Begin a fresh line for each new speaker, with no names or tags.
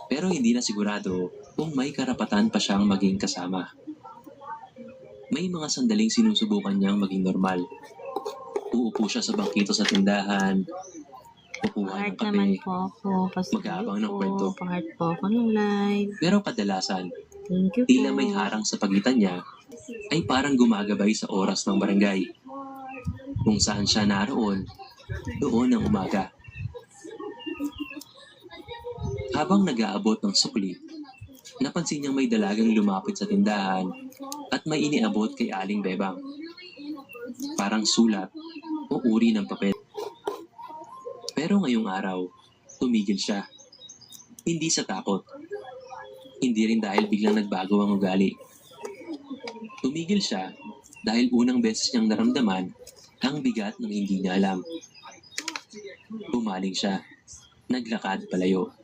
Pero hindi na sigurado kung may karapatan pa siyang maging kasama. May mga sandaling sinusubukan niyang maging normal. Uupo siya sa bangkito sa tindahan, kukuha
Pa-heart
ng kape,
naman po ako.
mag-aabang ng kwento.
Pa-heart po ako ng live.
Pero kadalasan,
Thank you
tila
po.
may harang sa pagitan niya ay parang gumagabay sa oras ng barangay. Kung saan siya naroon, doon ang umaga. Habang nag-aabot ng sukli, napansin niyang may dalagang lumapit sa tindahan at may iniabot kay Aling Bebang. Parang sulat o uri ng papel. Pero ngayong araw, tumigil siya. Hindi sa takot. Hindi rin dahil biglang nagbago ang ugali. Tumigil siya dahil unang beses niyang naramdaman ang bigat ng hindi niya alam. Bumaling siya. Naglakad palayo.